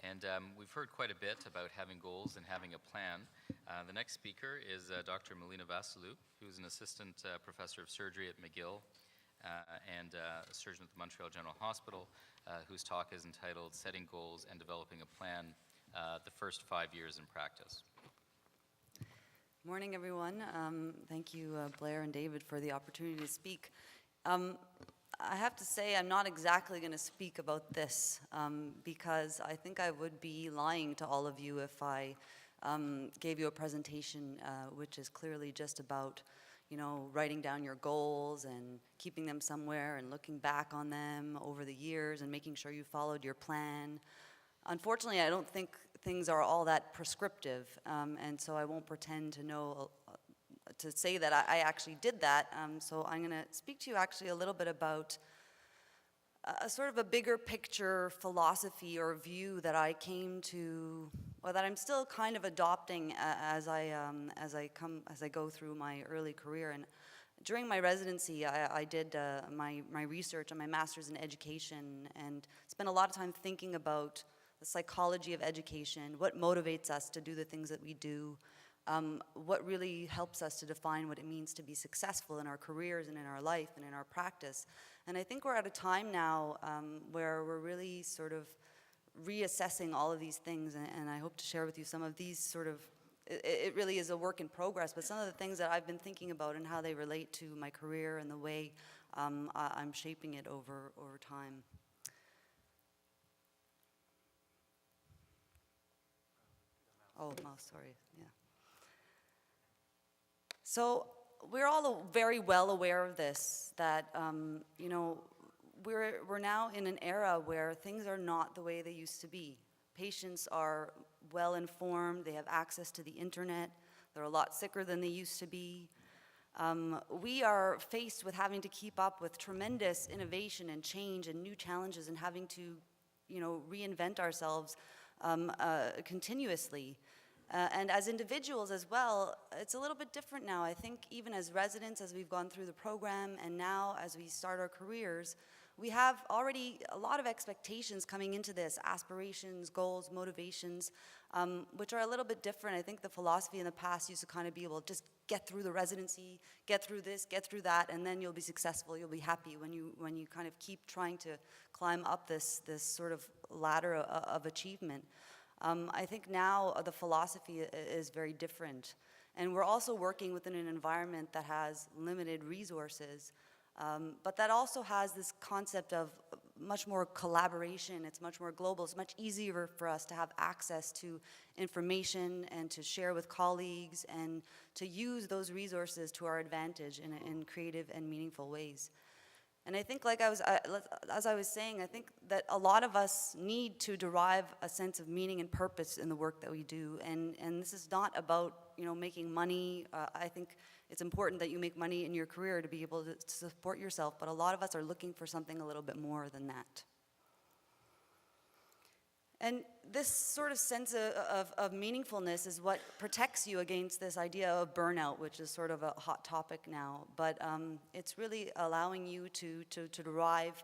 And we've heard quite a bit about having goals and having a plan. The next speaker is Dr. Melina Vassiliou, who's an assistant professor of surgery at McGill and a surgeon at the Montreal General Hospital, whose talk is entitled Setting Goals and Developing a Plan, the First 5 Years in Practice. Morning, everyone. Thank you, Blair and David, for the opportunity to speak. I have to say I'm not exactly going to speak about this because I think I would be lying to all of you if I gave you a presentation which is clearly just about, writing down your goals and keeping them somewhere and looking back on them over the years and making sure you followed your plan. Unfortunately, I don't think things are all that prescriptive, and so I won't pretend to know to say that I actually did that. So I'm going to speak to you actually a little bit about a sort of a bigger picture philosophy or view that I came to, or that I'm still kind of adopting as I go through my early career. And during my residency, I did my research and my master's in education, and spent a lot of time thinking about the psychology of education, what motivates us to do the things that we do. What really helps us to define what it means to be successful in our careers and in our life and in our practice. And I think we're at a time now where we're really sort of reassessing all of these things, and I hope to share with you some of these sort of, it really is a work in progress, but some of the things that I've been thinking about and how they relate to my career and the way I'm shaping it over time. Oh, mouse, sorry, yeah. So we're all very well aware of this, that, we're now in an era where things are not the way they used to be. Patients are well informed, they have access to the internet, they're a lot sicker than they used to be. We are faced with having to keep up with tremendous innovation and change and new challenges and having to, reinvent ourselves continuously. And as individuals as well, it's a little bit different now. I think even as residents, as we've gone through the program, and now as we start our careers, we have already a lot of expectations coming into this, aspirations, goals, motivations, which are a little bit different. I think the philosophy in the past used to kind of be, well, just get through the residency, get through this, get through that, and then you'll be successful, you'll be happy when you kind of keep trying to climb up this sort of ladder of achievement. I think now the philosophy is very different. And we're also working within an environment that has limited resources, but that also has this concept of much more collaboration. It's much more global. It's much easier for us to have access to information and to share with colleagues and to use those resources to our advantage in creative and meaningful ways. And I think, as I was saying, I think that a lot of us need to derive a sense of meaning and purpose in the work that we do. And this is not about, making money. I think it's important that you make money in your career to be able to support yourself, but a lot of us are looking for something a little bit more than that. And this sort of sense of meaningfulness is what protects you against this idea of burnout, which is sort of a hot topic now. But it's really allowing you to derive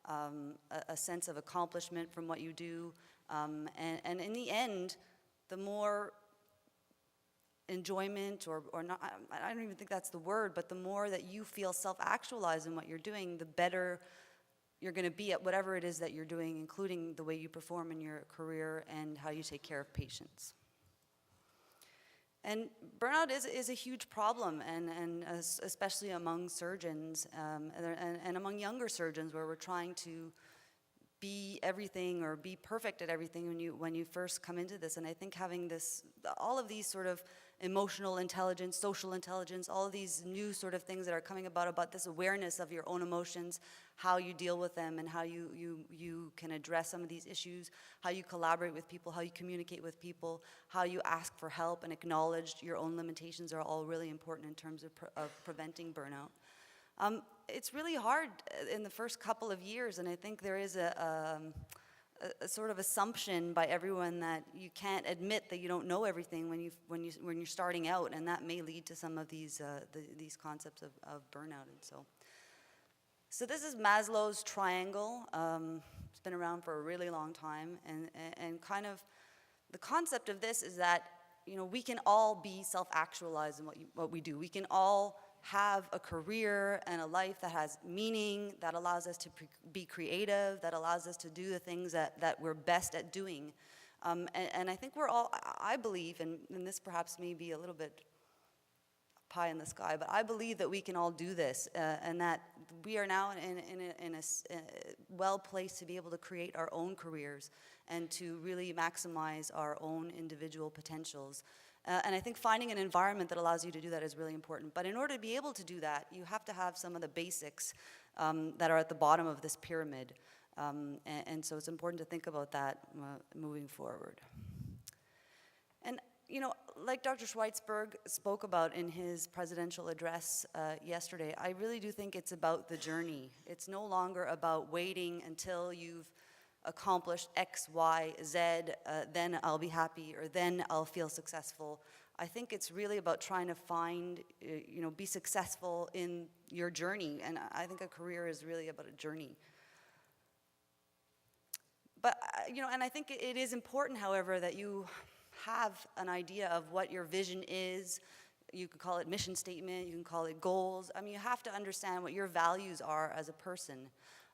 a sense of accomplishment from what you do. And in the end, the more enjoyment, or not, I don't even think that's the word, but the more that you feel self-actualized in what you're doing, the better you're going to be at whatever it is that you're doing, including the way you perform in your career and how you take care of patients. And burnout is a huge problem, and especially among surgeons and among younger surgeons, where we're trying to be everything or be perfect at everything when you first come into this. And I think having all of these sort of emotional intelligence, social intelligence, all of these new sort of things that are coming about this awareness of your own emotions, how you deal with them, and how you can address some of these issues, how you collaborate with people, how you communicate with people, how you ask for help and acknowledge your own limitations are all really important in terms of preventing burnout. It's really hard in the first couple of years, and I think there is a sort of assumption by everyone that you can't admit that you don't know everything when you're starting out, and that may lead to some of these concepts of burnout. And so this is Maslow's triangle. been around for a really long time, and kind of the concept of this is that, you know, we can all be self-actualized in what we do. We can all have a career and a life that has meaning, that allows us to be creative, that allows us to do the things that we're best at doing. And I think we're all, I believe, and this perhaps may be a little bit pie in the sky, but I believe that we can all do this, and that we are now in a well-placed to be able to create our own careers and to really maximize our own individual potentials. And I think finding an environment that allows you to do that is really important. But in order to be able to do that, you have to have some of the basics that are at the bottom of this pyramid. And so it's important to think about that moving forward. And, you know, like Dr. Schweitzberg spoke about in his presidential address yesterday, I really do think it's about the journey. It's no longer about waiting until you've accomplished X, Y, Z, then I'll be happy, or then I'll feel successful. I think it's really about trying to find, you know, be successful in your journey, and I think a career is really about a journey. But, you know, and I think it is important, however, that you have an idea of what your vision is. You could call it mission statement, you can call it goals. I mean, you have to understand what your values are as a person.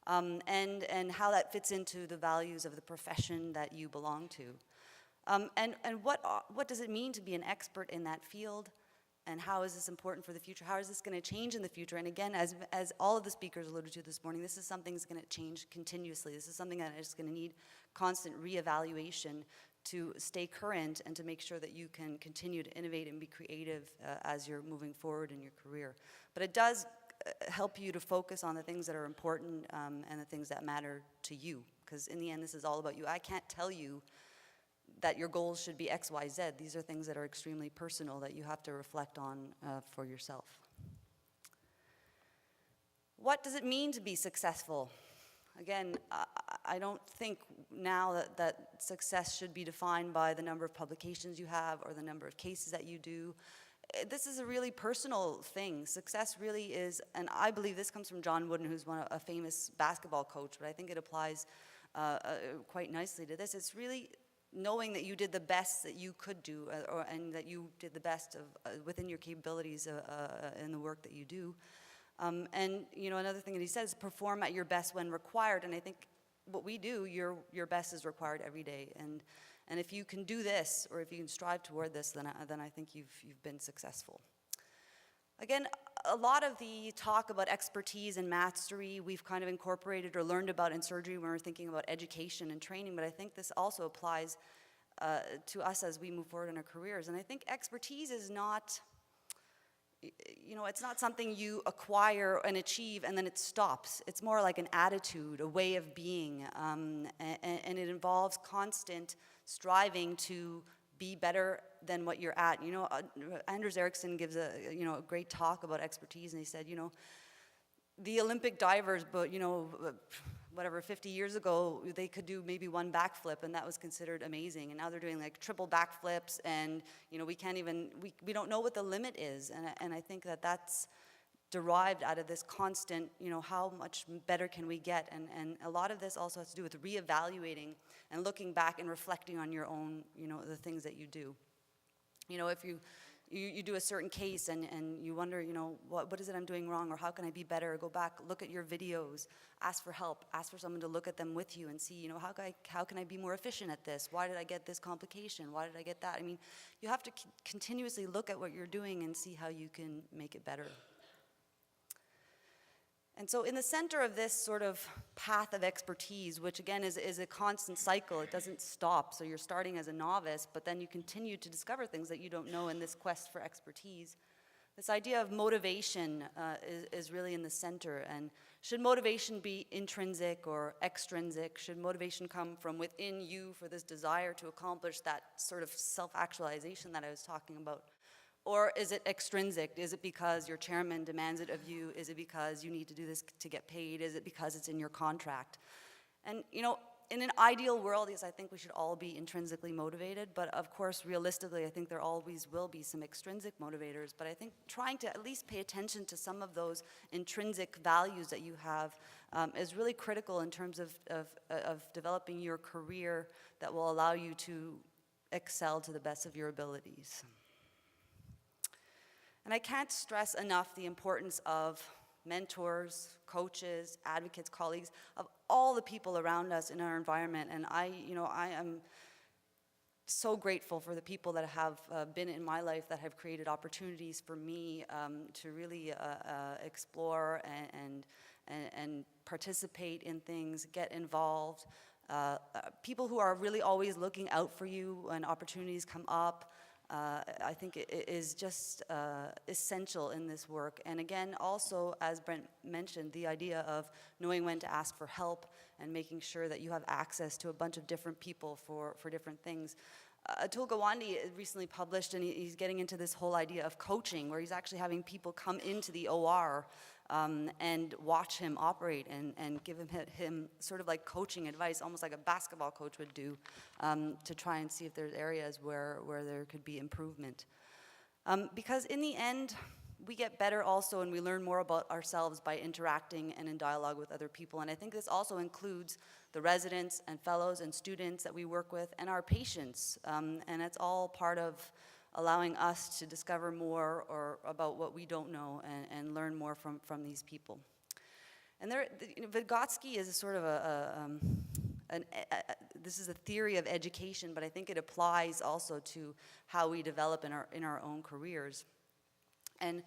And how that fits into the values of the profession that you belong to. And what does it mean to be an expert in that field? And how is this important for the future? How is this going to change in the future? And again, as all of the speakers alluded to this morning, this is something that's going to change continuously. This is something that is going to need constant reevaluation to stay current and to make sure that you can continue to innovate and be creative as you're moving forward in your career. But it does help you to focus on the things that are important and the things that matter to you. Because in the end, this is all about you. I can't tell you that your goals should be X, Y, Z. These are things that are extremely personal that you have to reflect on for yourself. What does it mean to be successful? Again, I don't think now that success should be defined by the number of publications you have or the number of cases that you do. This is a really personal thing. Success really is, and I believe this comes from John Wooden, who's a famous basketball coach, but I think it applies quite nicely to this. It's really knowing that you did the best that you could do, and that you did the best of within your capabilities in the work that you do. And you know, another thing that he says, perform at your best when required. And I think what we do, your best is required every day. And if you can do this, or if you can strive toward this, then I think you've been successful. Again, a lot of the talk about expertise and mastery we've kind of incorporated or learned about in surgery when we're thinking about education and training, but I think this also applies to us as we move forward in our careers. And I think expertise is not, you know, it's not something you acquire and achieve and then it stops. It's more like an attitude, a way of being, and it involves constant striving to be better than what you're at. You know, Anders Ericsson gives a great talk about expertise, and he said, you know, the Olympic divers, but you know, whatever, 50 years ago, they could do maybe one backflip, and that was considered amazing. And now they're doing like triple backflips, and you know, we can't even, we don't know what the limit is. And I think that that's derived out of this constant, you know, how much better can we get? And a lot of this also has to do with reevaluating and looking back and reflecting on your own, you know, the things that you do. You know, if you do a certain case and you wonder, you know, what is it I'm doing wrong, or how can I be better? Or go back, look at your videos, ask for help, ask for someone to look at them with you and see, you know, how can I be more efficient at this? Why did I get this complication? Why did I get that? I mean, you have to continuously look at what you're doing and see how you can make it better. And so in the center of this sort of path of expertise, which again is a constant cycle, it doesn't stop. So you're starting as a novice, but then you continue to discover things that you don't know in this quest for expertise. This idea of motivation is really in the center. And should motivation be intrinsic or extrinsic? Should motivation come from within you for this desire to accomplish that sort of self-actualization that I was talking about? Or is it extrinsic? Is it because your chairman demands it of you? Is it because you need to do this to get paid? Is it because it's in your contract? And you know, in an ideal world, yes, I think we should all be intrinsically motivated, but of course, realistically, I think there always will be some extrinsic motivators, but I think trying to at least pay attention to some of those intrinsic values that you have is really critical in terms of developing your career that will allow you to excel to the best of your abilities. And I can't stress enough the importance of mentors, coaches, advocates, colleagues, of all the people around us in our environment. And I am so grateful for the people that have been in my life that have created opportunities for me to really explore and participate in things, get involved. People who are really always looking out for you when opportunities come up. I think it is just essential in this work. And again, also, as Brent mentioned, the idea of knowing when to ask for help and making sure that you have access to a bunch of different people for different things. Atul Gawande recently published, and he's getting into this whole idea of coaching, where he's actually having people come into the OR and watch him operate and give him sort of like coaching advice, almost like a basketball coach would do, to try and see if there's areas where there could be improvement. Because in the end, we get better also and we learn more about ourselves by interacting and in dialogue with other people. And I think this also includes the residents and fellows and students that we work with and our patients. And it's all part of allowing us to discover more about what we don't know and learn more from these people. And Vygotsky is a sort of this is a theory of education, but I think it applies also to how we develop in our own careers. And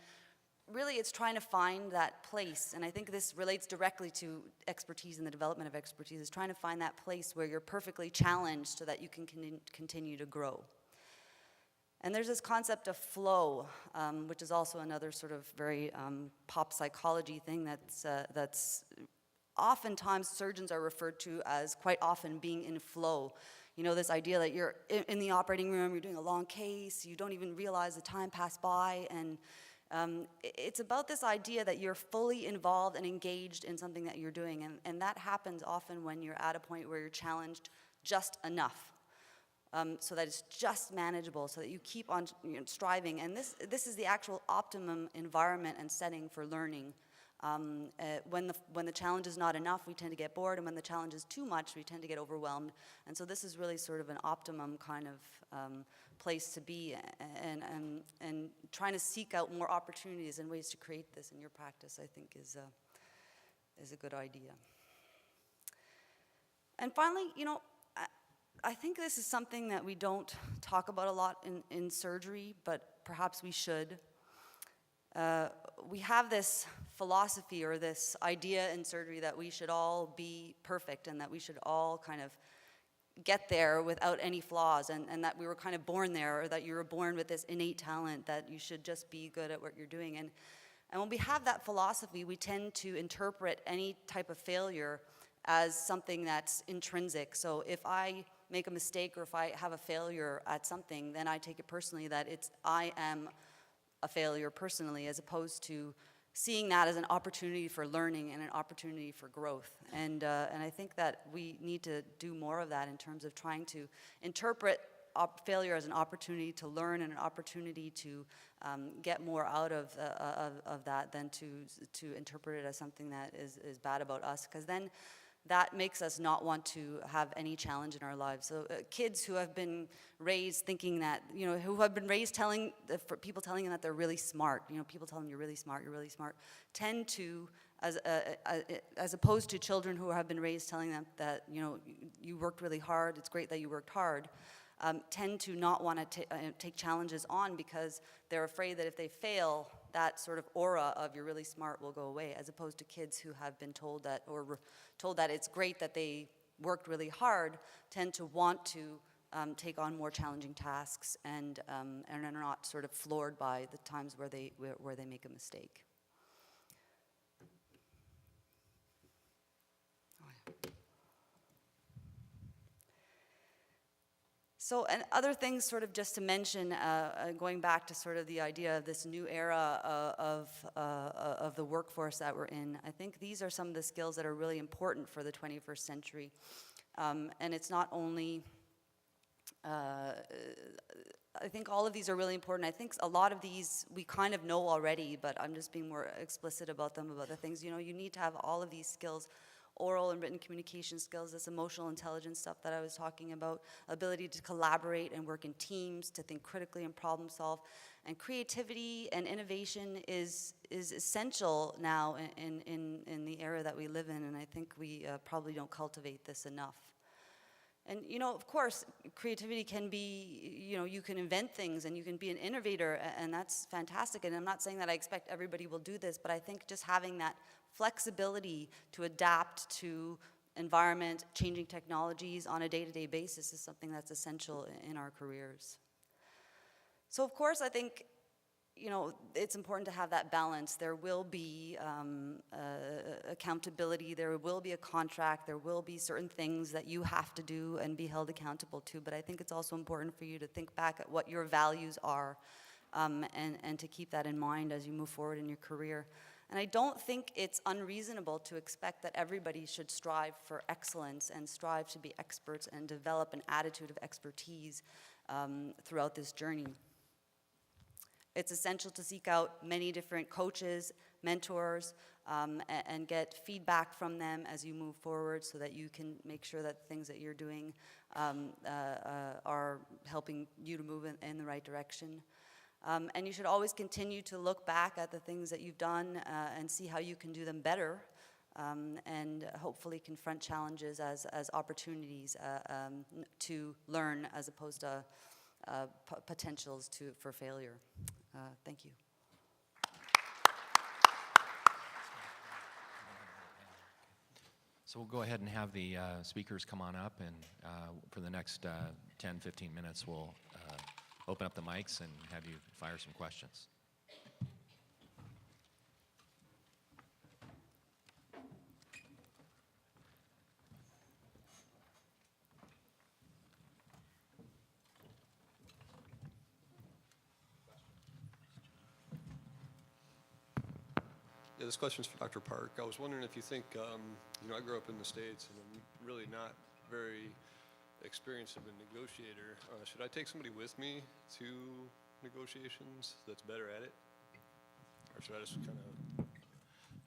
really, it's trying to find that place, and I think this relates directly to expertise and the development of expertise, is trying to find that place where you're perfectly challenged so that you can continue to grow. And there's this concept of flow, which is also another sort of very pop psychology thing that's oftentimes surgeons are referred to as quite often being in flow. You know, this idea that you're in the operating room, you're doing a long case, you don't even realize the time passed by, and it's about this idea that you're fully involved and engaged in something that you're doing, and that happens often when you're at a point where you're challenged just enough. So that it's just manageable, so that you keep on striving. And this is the actual optimum environment and setting for learning. When the challenge is not enough, we tend to get bored, and when the challenge is too much, we tend to get overwhelmed. And so this is really sort of an optimum kind of place to be, and trying to seek out more opportunities and ways to create this in your practice, I think, is a good idea. And finally, I think this is something that we don't talk about a lot in surgery, but perhaps we should. We have this philosophy or this idea in surgery that we should all be perfect and that we should all kind of get there without any flaws, and that we were kind of born there, or that you were born with this innate talent, that you should just be good at what you're doing. And when we have that philosophy, we tend to interpret any type of failure as something that's intrinsic. So if I make a mistake or if I have a failure at something, then I take it personally that I am a failure personally, as opposed to seeing that as an opportunity for learning and an opportunity for growth. And I think that we need to do more of that in terms of trying to interpret failure as an opportunity to learn and an opportunity to get more out of that than to interpret it as something that is bad about us, because then that makes us not want to have any challenge in our lives. So kids who have been raised thinking that, who have been raised for people telling them that they're really smart, people telling them you're really smart, tend to, as opposed to children who have been raised telling them that, you worked really hard, it's great that you worked hard, tend to not want to take challenges on because they're afraid that if they fail, that sort of aura of you're really smart will go away, as opposed to kids who have been told that, or told that it's great that they worked really hard, tend to want to take on more challenging tasks and are not sort of floored by the times where they make a mistake. So, and other things sort of just to mention, going back to sort of the idea of this new era of the workforce that we're in, I think these are some of the skills that are really important for the 21st century. And it's not only, I think all of these are really important. I think a lot of these we kind of know already, but I'm just being more explicit about them, about the things, you know, you need to have all of these skills, oral and written communication skills, this emotional intelligence stuff that I was talking about, ability to collaborate and work in teams, to think critically and problem solve. And creativity and innovation is essential now in the era that we live in, and I think we probably don't cultivate this enough. And, you know, of course, creativity can be, you know, you can invent things and you can be an innovator, and that's fantastic. And I'm not saying that I expect everybody will do this, but I think just having that flexibility to adapt to environment, changing technologies on a day-to-day basis is something that's essential in our careers. So, of course, I think, you know, it's important to have that balance. There will be accountability, there will be a contract, there will be certain things that you have to do and be held accountable to, but I think it's also important for you to think back at what your values are and to keep that in mind as you move forward in your career. And I don't think it's unreasonable to expect that everybody should strive for excellence and strive to be experts and develop an attitude of expertise throughout this journey. It's essential to seek out many different coaches, mentors, and get feedback from them as you move forward so that you can make sure that the things that you're doing are helping you to move in the right direction. And you should always continue to look back at the things that you've done and see how you can do them better, and hopefully confront challenges as opportunities to learn as opposed to potentials for failure. Thank you. So we'll go ahead and have the speakers come on up, and for the next 10, 15 minutes, we'll open up the mics and have you fire some questions. Yeah, this question's for Dr. Park. I was wondering if you think, you know, I grew up in the States and I'm really not very experienced of a negotiator. Should I take somebody with me to negotiations that's better at it? Or should I just kind of...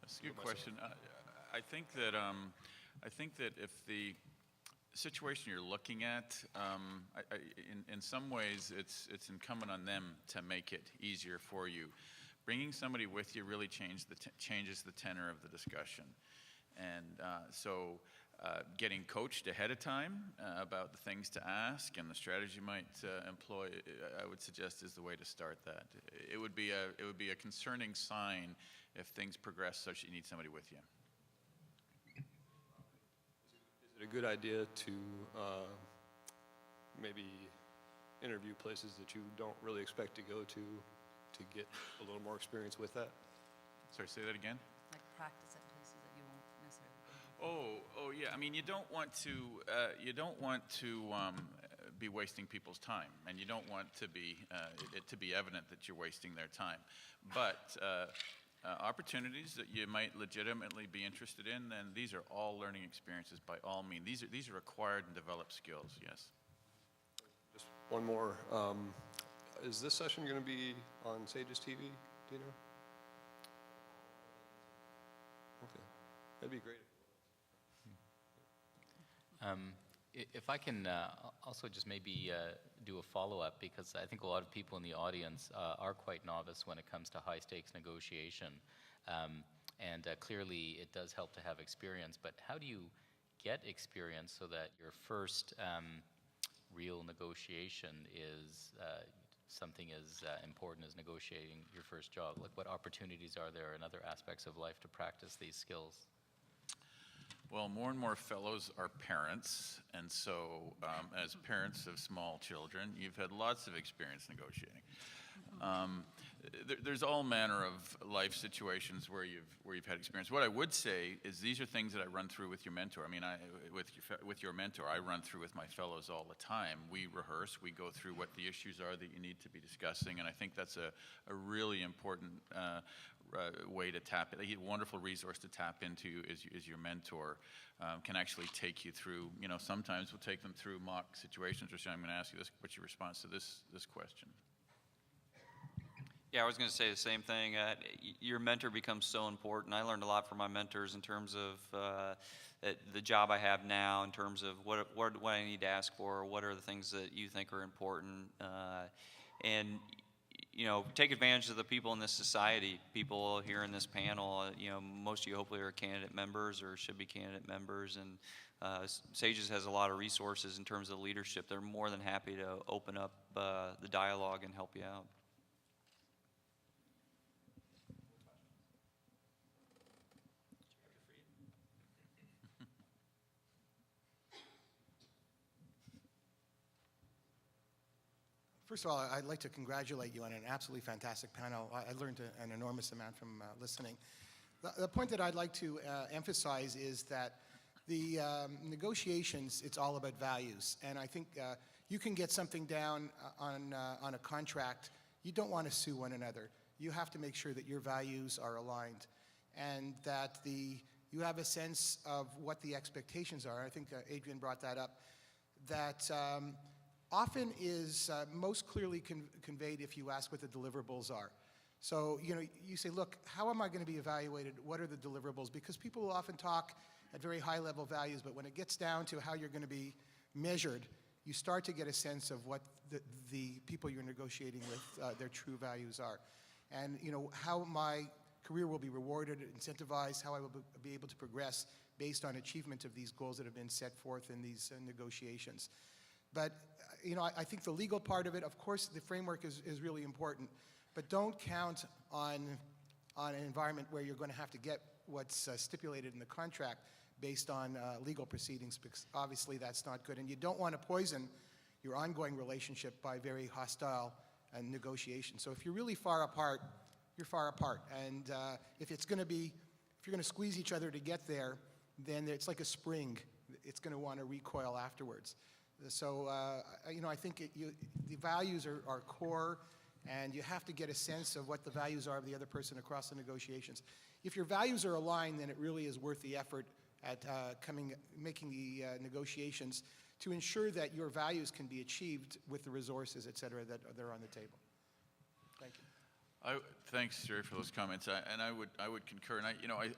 That's a good question. I think that if the situation you're looking at, in some ways it's incumbent on them to make it easier for you. Bringing somebody with you really changes the tenor of the discussion. And so getting coached ahead of time about the things to ask and the strategy you might employ, I would suggest is the way to start that. It would be a concerning sign if things progress such that you need somebody with you. Is it a good idea to maybe interview places that you don't really expect to go to get a little more experience with that? Sorry, say that again? Like practice at places that you won't necessarily go. Oh yeah. I mean, you don't want to be wasting people's time, and you don't want to be it to be evident that you're wasting their time. But opportunities that you might legitimately be interested in, then these are all learning experiences by all means. These are acquired and developed skills. Yes. Just one more. Is this session going to be on Sage's TV? Do you know? Okay, that'd be great. If I can also just maybe do a follow-up, because I think a lot of people in the audience are quite novice when it comes to high-stakes negotiation. And clearly it does help to have experience, but how do you get experience so that your first real negotiation is something as important as negotiating your first job? Like, what opportunities are there in other aspects of life to practice these skills? Well, more and more fellows are parents, and so as parents of small children, you've had lots of experience negotiating. there's all manner of life situations where you've had experience. What I would say is these are things that I run through with your mentor. I mean, with your mentor, I run through with my fellows all the time. We rehearse, we go through what the issues are that you need to be discussing, and I think that's a really important way to tap it. A wonderful resource to tap into is your mentor. Can actually take you through, sometimes we'll take them through mock situations or saying, I'm going to ask you this, what's your response to this question? Yeah, I was going to say the same thing. Your mentor becomes so important. I learned a lot from my mentors in terms of the job I have now, in terms of what I need to ask for, what are the things that you think are important, and take advantage of the people in this society, people here in this panel. Most of you hopefully are candidate members or should be candidate members, and SAGES has a lot of resources in terms of leadership. They're more than happy to open up the dialogue and help you out. First of all, I'd like to congratulate you on an absolutely fantastic panel. I learned an enormous amount from listening. The point that I'd like to emphasize is that the negotiations, it's all about values. And I think you can get something down on a contract. You don't want to sue one another. You have to make sure that your values are aligned and that you have a sense of what the expectations are. I think Adrian brought that up, that often is most clearly conveyed if you ask what the deliverables are. So, you say, look, how am I going to be evaluated? What are the deliverables? Because people will often talk at very high level values, but when it gets down to how you're going to be measured, you start to get a sense of what the people you're negotiating with, their true values are. And, how my career will be rewarded, incentivized, how I will be able to progress based on achievement of these goals that have been set forth in these negotiations. But, I think the legal part of it, of course, the framework is really important, but don't count on an environment where you're going to have to get what's stipulated in the contract based on legal proceedings, because obviously that's not good. And you don't want to poison your ongoing relationship by very hostile negotiations. So if you're really far apart, you're far apart. And if you're going to squeeze each other to get there, then it's like a spring. It's going to want to recoil afterwards. So, I think the values are core, and you have to get a sense of what the values are of the other person across the negotiations. If your values are aligned, then it really is worth the effort at making the negotiations to ensure that your values can be achieved with the resources, et cetera, that are on the table. Thank you. Thanks, Jerry, for those comments. I would concur. And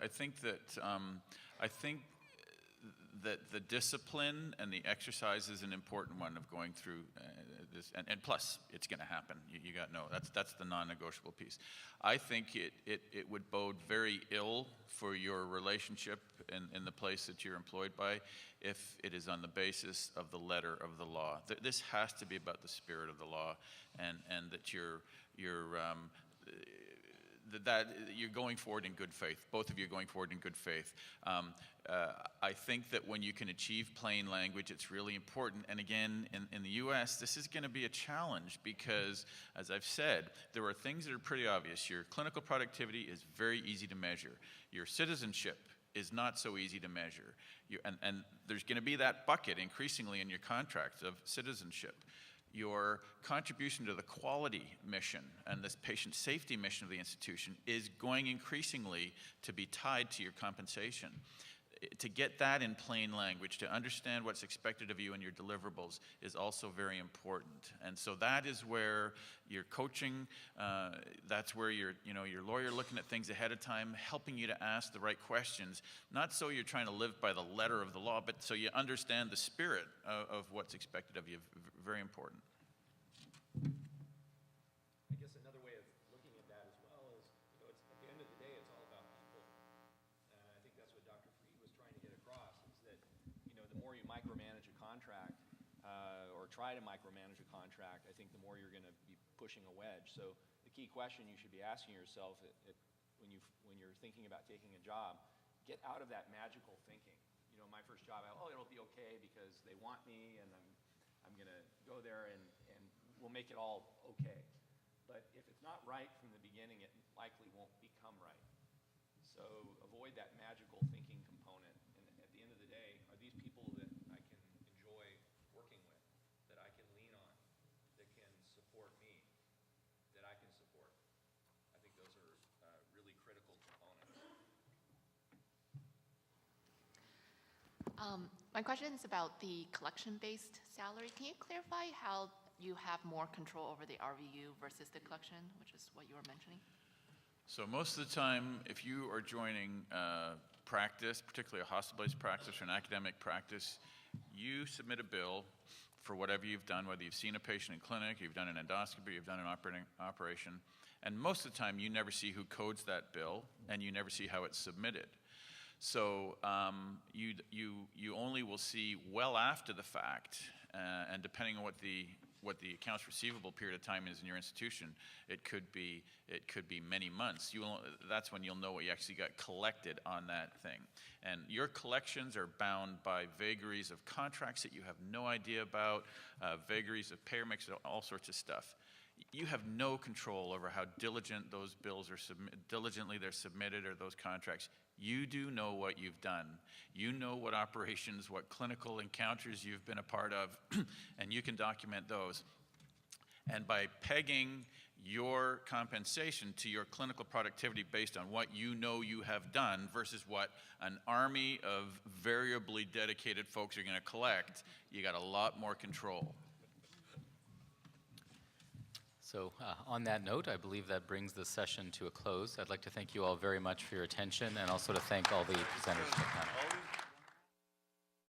I think that the discipline and the exercise is an important one of going through this, and plus, it's going to happen. You got to know that's the non-negotiable piece. I think it would bode very ill for your relationship in the place that you're employed by if it is on the basis of the letter of the law. This has to be about the spirit of the law, and that that you're going forward in good faith. Both of you are going forward in good faith. I think that when you can achieve plain language, it's really important. And again, in the U.S., this is going to be a challenge because, as I've said, there are things that are pretty obvious. Your clinical productivity is very easy to measure. Your citizenship is not so easy to measure. And there's going to be that bucket increasingly in your contracts of citizenship. Your contribution to the quality mission and this patient safety mission of the institution is going increasingly to be tied to your compensation. To get that in plain language, to understand what's expected of you and your deliverables is also very important. And so that is where your coaching, that's where your lawyer looking at things ahead of time, helping you to ask the right questions, not so you're trying to live by the letter of the law, but so you understand the spirit of what's expected of you. Very important. I guess another way of looking at that as well is, it's, at the end of the day, it's all about people. I think that's what Dr. Freed was trying to get across, is that, the more you micromanage a contract, or try to micromanage a contract, I think the more you're going to be pushing a wedge. So the key question you should be asking yourself when you're thinking about taking a job, get out of that magical thinking. My first job, it'll be okay because they want me and I'm going to go there and we'll make it all okay. But if it's not right from the beginning, it likely won't become right. So avoid that magical thinking component. And at the end of the day, are these people that I can enjoy working with, that I can lean on, that can support me, that I can support? I think those are really critical components. My question is about the collection-based salary. Can you clarify how you have more control over the RVU versus the collection, which is what you were mentioning? So most of the time, if you are joining practice, particularly a hospital-based practice or an academic practice, you submit a bill for whatever you've done, whether you've seen a patient in clinic, you've done an endoscopy, you've done an operation, and most of the time you never see who codes that bill, and you never see how it's submitted. So you only will see well after the fact, and depending on what the accounts receivable period of time is in your institution, it could be many months. That's when you'll know what you actually got collected on that thing. And your collections are bound by vagaries of contracts that you have no idea about, vagaries of payer mix, all sorts of stuff. You have no control over how diligent those bills are diligently they're submitted, or those contracts. You do know what you've done. You know what operations, what clinical encounters you've been a part of, and you can document those. And by pegging your compensation to your clinical productivity based on what you know you have done versus what an army of variably dedicated folks are going to collect, you got a lot more control. So on that note, I believe that brings the session to a close. I'd like to thank you all very much for your attention, and also to thank all the presenters for the panel.